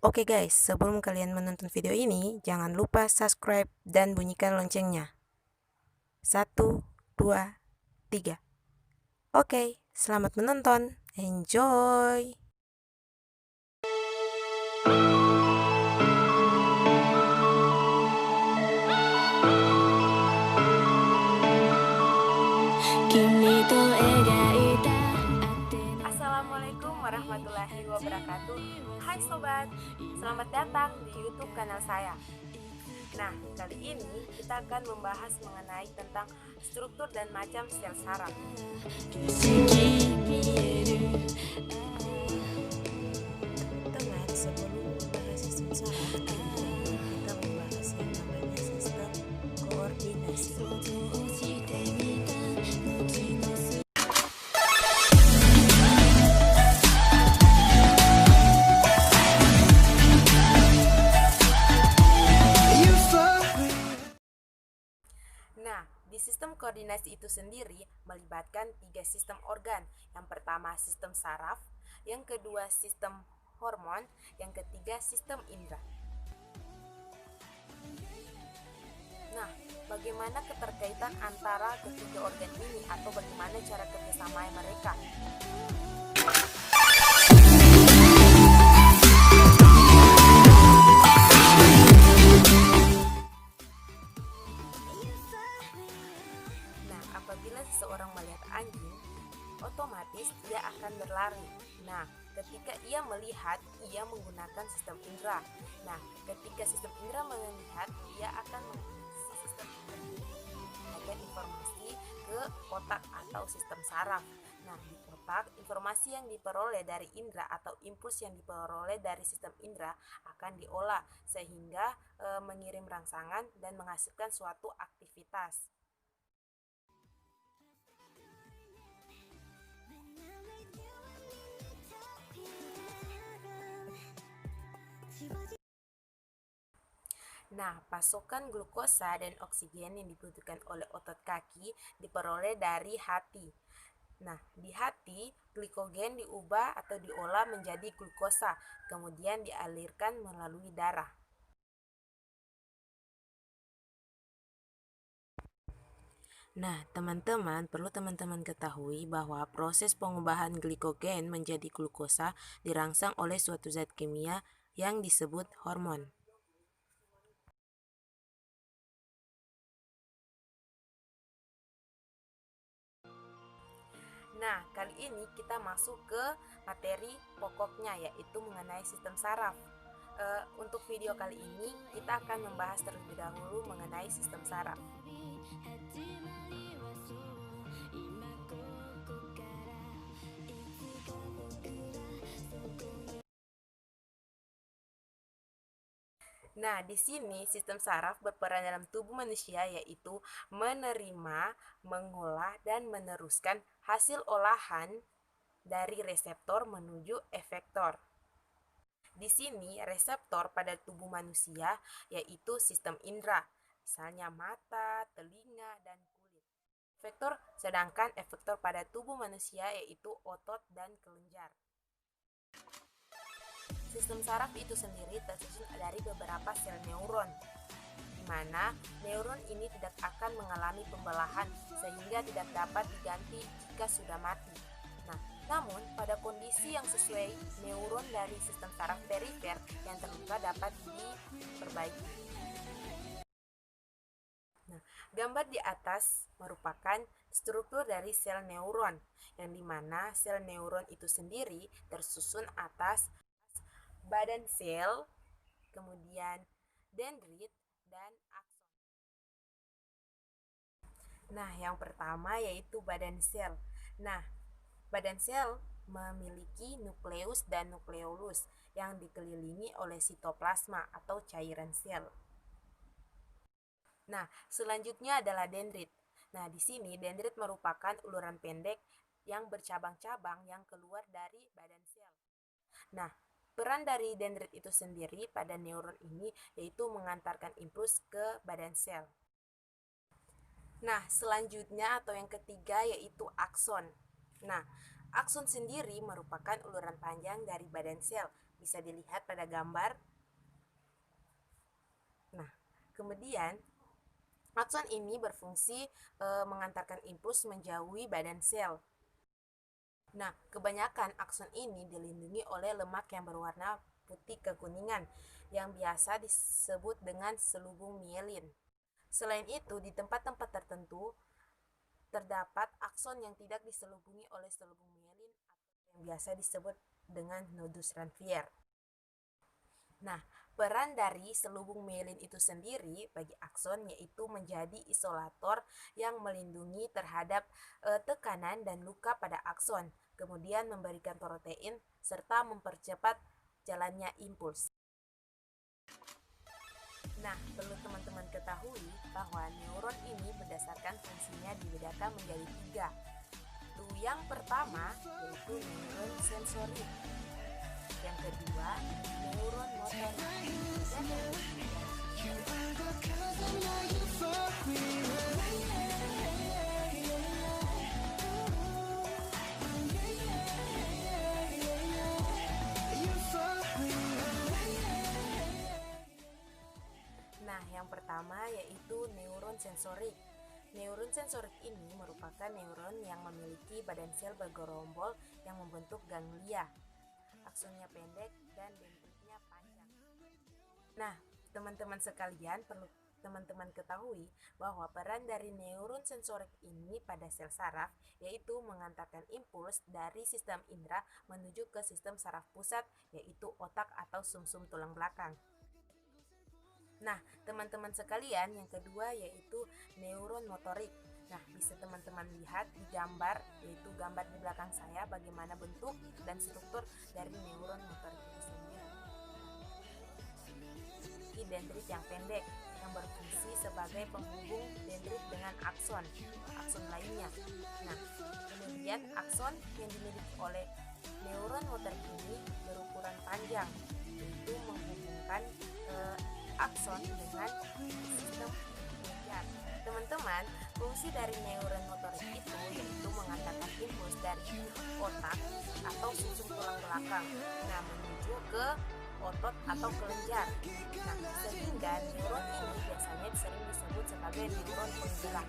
Oke guys, sebelum kalian menonton video ini, jangan lupa subscribe dan bunyikan loncengnya. 1, 2, 3. Oke, selamat menonton. Enjoy! Assalamualaikum warahmatullahi wabarakatuh. Hai sobat, selamat datang di YouTube kanal saya. Nah, kali ini kita akan membahas mengenai tentang struktur dan macam sel saraf. Teman-teman, sebelum membahas sistem saraf, kita membahas yang namanya sistem koordinasi. Nah, di sistem koordinasi itu sendiri melibatkan 3 sistem organ. Yang pertama sistem saraf, yang kedua sistem hormon, yang ketiga sistem indera. Nah, bagaimana keterkaitan antara ketiga organ ini atau bagaimana cara kerjasama mereka? Nah, apabila seseorang melihat anjing, otomatis dia akan berlari. Nah, ketika ia melihat, ia menggunakan sistem indera. Nah, ketika sistem indera melihat, ia akan menggunakan sistem agar informasi ke otak atau sistem saraf. Nah, di otak, informasi yang diperoleh dari indera atau impuls yang diperoleh dari sistem indera akan diolah sehingga mengirim rangsangan dan menghasilkan suatu aktivitas. Nah, pasokan glukosa dan oksigen yang dibutuhkan oleh otot kaki diperoleh dari hati. Nah, di hati, glikogen diubah atau diolah menjadi glukosa, kemudian dialirkan melalui darah. Nah, teman-teman, perlu teman-teman ketahui bahwa proses pengubahan glikogen menjadi glukosa dirangsang oleh suatu zat kimia yang disebut hormon. Nah, kali ini kita masuk ke materi pokoknya, yaitu mengenai sistem saraf. Untuk video kali ini, kita akan membahas terlebih dahulu mengenai sistem saraf. Nah, di sini sistem saraf berperan dalam tubuh manusia, yaitu menerima, mengolah, dan meneruskan hasil olahan dari reseptor menuju efektor. Di sini reseptor pada tubuh manusia yaitu sistem indera, misalnya mata, telinga, dan kulit. Efektor, sedangkan efektor pada tubuh manusia yaitu otot dan kelenjar. Sistem saraf itu sendiri tersusun dari beberapa sel neuron, di mana neuron ini tidak akan mengalami pembelahan sehingga tidak dapat diganti jika sudah mati. Nah, namun pada kondisi yang sesuai, neuron dari sistem saraf perifer yang terluka dapat diperbaiki. Nah, gambar di atas merupakan struktur dari sel neuron, yang dimana sel neuron itu sendiri tersusun atas badan sel, kemudian dendrit, dan akson. Nah, yang pertama yaitu badan sel. Nah, badan sel memiliki nukleus dan nukleolus yang dikelilingi oleh sitoplasma atau cairan sel. Nah, selanjutnya adalah dendrit. Nah, di sini dendrit merupakan uluran pendek yang bercabang-cabang yang keluar dari badan sel. Nah, peran dari dendrit itu sendiri pada neuron ini yaitu mengantarkan impuls ke badan sel. Nah, selanjutnya atau yang ketiga yaitu akson. Nah, akson sendiri merupakan uluran panjang dari badan sel. bisa dilihat pada gambar. Nah, kemudian akson ini berfungsi mengantarkan impuls menjauhi badan sel. Nah, kebanyakan akson ini dilindungi oleh lemak yang berwarna putih kekuningan yang biasa disebut dengan selubung mielin. Selain itu, di tempat-tempat tertentu terdapat akson yang tidak diselubungi oleh selubung mielin atau yang biasa disebut dengan nodus Ranvier. Nah, peran dari selubung mielin itu sendiri bagi akson yaitu menjadi isolator yang melindungi terhadap tekanan dan luka pada akson, kemudian memberikan protein serta mempercepat jalannya impuls. Nah, perlu teman-teman ketahui bahwa neuron ini berdasarkan fungsinya dibedakan menjadi 3. Yang pertama yaitu neuron sensorik, yang kedua neuron motorik, dan yang yang pertama yaitu neuron sensorik. Neuron sensorik ini merupakan neuron yang memiliki badan sel bergerombol yang membentuk ganglia. Aksonnya pendek dan dendritnya panjang. Nah, teman-teman sekalian, perlu teman-teman ketahui bahwa peran dari neuron sensorik ini pada sel saraf yaitu mengantarkan impuls dari sistem indera menuju ke sistem saraf pusat yaitu otak atau sumsum tulang belakang. Nah, teman-teman sekalian, yang kedua yaitu neuron motorik. Nah, bisa teman-teman lihat di gambar, yaitu gambar di belakang saya bagaimana bentuk dan struktur dari neuron motorik itu sendiri. Ini dendrit yang pendek yang berfungsi sebagai penghubung dendrit dengan akson lainnya. Nah, kemudian akson yang dimiliki oleh neuron motorik ini berukuran panjang, yaitu menghubungkan akson dengan sistem kelenjar. Teman-teman, fungsi dari neuron motorik itu yaitu mengantarkan impuls dari otak atau sumsum tulang belakang, nah menuju ke otot atau kelenjar. Nah, sehingga neuron ini biasanya sering disebut sebagai neuron penggerak.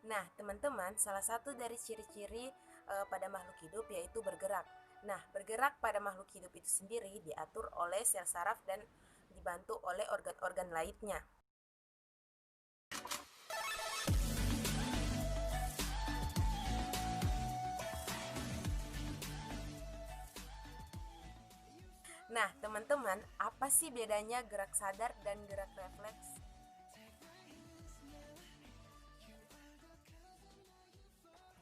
Nah, teman-teman, salah satu dari ciri-ciri pada makhluk hidup yaitu bergerak. Nah, bergerak pada makhluk hidup itu sendiri diatur oleh sel saraf dan dibantu oleh organ-organ lainnya. Nah, teman-teman, apa sih bedanya gerak sadar dan gerak refleks?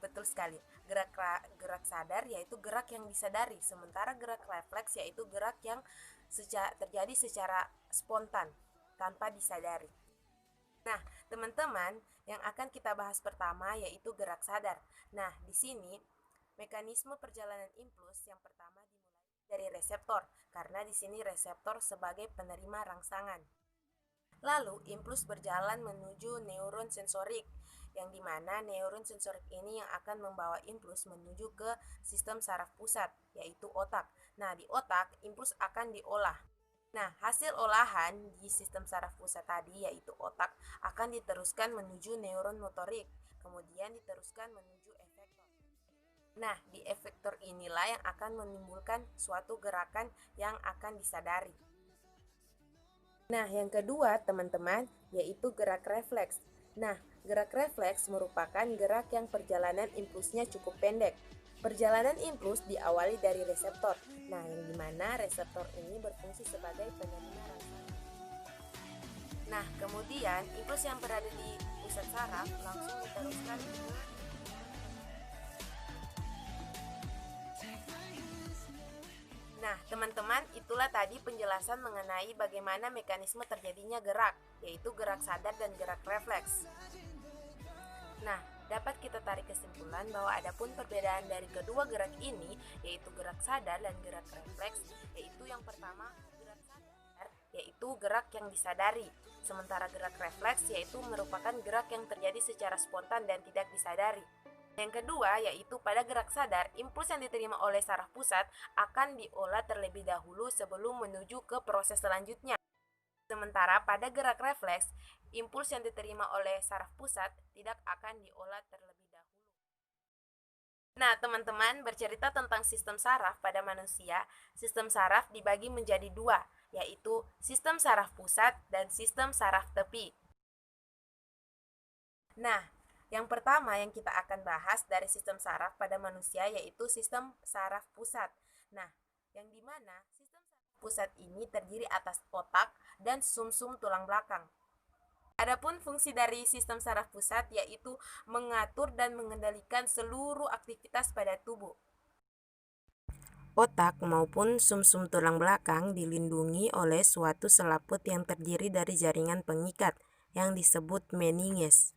Betul sekali. Gerak sadar yaitu gerak yang disadari, sementara gerak refleks yaitu gerak yang terjadi secara spontan tanpa disadari. Nah, teman-teman, yang akan kita bahas pertama yaitu gerak sadar. Nah, di sini mekanisme perjalanan impuls yang pertama dimulai dari reseptor, karena di sini reseptor sebagai penerima rangsangan. Lalu, impuls berjalan menuju neuron sensorik, yang dimana neuron sensorik ini yang akan membawa impuls menuju ke sistem saraf pusat, yaitu otak. Nah, di otak, impuls akan diolah. Nah, hasil olahan di sistem saraf pusat tadi, yaitu otak, akan diteruskan menuju neuron motorik, kemudian diteruskan menuju efektor. Nah, di efektor inilah yang akan menimbulkan suatu gerakan yang akan disadari. Nah, yang kedua, teman-teman, yaitu gerak refleks. Nah, gerak refleks merupakan gerak yang perjalanan impulsnya cukup pendek. Perjalanan impuls diawali dari reseptor. Nah, yang dimana reseptor ini berfungsi sebagai penerima rangsangan. Nah, kemudian impuls yang berada di pusat saraf langsung diteruskan ke Nah, teman-teman, itulah tadi penjelasan mengenai bagaimana mekanisme terjadinya gerak, yaitu gerak sadar dan gerak refleks. Nah, dapat kita tarik kesimpulan bahwa adapun perbedaan dari kedua gerak ini, yaitu gerak sadar dan gerak refleks, yaitu yang pertama gerak sadar, yaitu gerak yang disadari, sementara gerak refleks yaitu merupakan gerak yang terjadi secara spontan dan tidak disadari. Yang kedua, yaitu pada gerak sadar, impuls yang diterima oleh saraf pusat akan diolah terlebih dahulu sebelum menuju ke proses selanjutnya. Sementara pada gerak refleks, impuls yang diterima oleh saraf pusat tidak akan diolah terlebih dahulu. Nah, teman-teman, bercerita tentang sistem saraf pada manusia, sistem saraf dibagi menjadi dua, yaitu sistem saraf pusat dan sistem saraf tepi. Nah, yang pertama yang kita akan bahas dari sistem saraf pada manusia yaitu sistem saraf pusat. Nah, yang dimana sistem saraf pusat ini terdiri atas otak dan sumsum tulang belakang. Adapun fungsi dari sistem saraf pusat yaitu mengatur dan mengendalikan seluruh aktivitas pada tubuh. Otak maupun sumsum tulang belakang dilindungi oleh suatu selaput yang terdiri dari jaringan pengikat yang disebut meninges.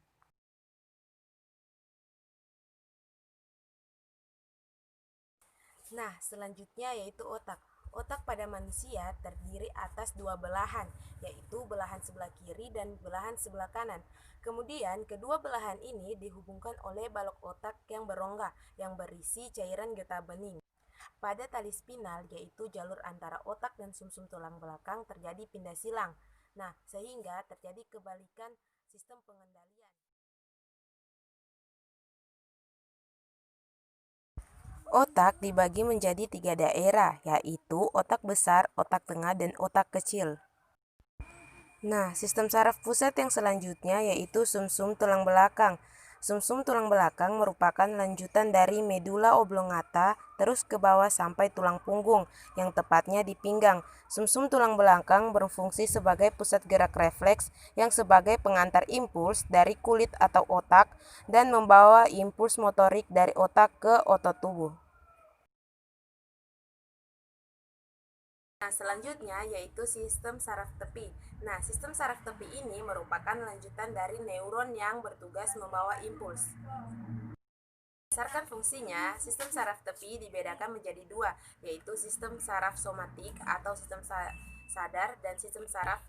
Nah, selanjutnya yaitu otak. Otak pada manusia terdiri atas dua belahan, yaitu belahan sebelah kiri dan belahan sebelah kanan. Kemudian, kedua belahan ini dihubungkan oleh balok otak yang berongga, yang berisi cairan getah bening. Pada tali spinal, yaitu jalur antara otak dan sumsum tulang belakang, terjadi pindah silang. Nah, sehingga terjadi kebalikan sistem pengendalian. Otak dibagi menjadi tiga daerah, yaitu otak besar, otak tengah, dan otak kecil. Nah, sistem saraf pusat yang selanjutnya yaitu sumsum tulang belakang. Sumsum tulang belakang merupakan lanjutan dari medula oblongata terus ke bawah sampai tulang punggung, yang tepatnya di pinggang. Sumsum tulang belakang berfungsi sebagai pusat gerak refleks yang sebagai pengantar impuls dari kulit atau otak dan membawa impuls motorik dari otak ke otot tubuh. Nah, selanjutnya yaitu sistem saraf tepi. Nah, sistem saraf tepi ini merupakan lanjutan dari neuron yang bertugas membawa impuls. Berdasarkan fungsinya, sistem saraf tepi dibedakan menjadi dua, yaitu sistem saraf somatik atau sistem sadar dan sistem saraf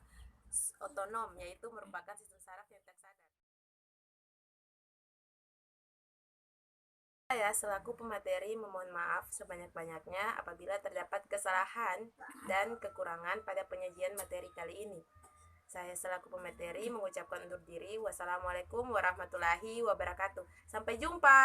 otonom, yaitu merupakan sistem saraf yang tak sadar. Saya selaku pemateri memohon maaf sebanyak-banyaknya apabila terdapat kesalahan dan kekurangan pada penyajian materi kali ini. Saya selaku pemateri mengucapkan undur diri. Wassalamualaikum warahmatullahi wabarakatuh. Sampai jumpa.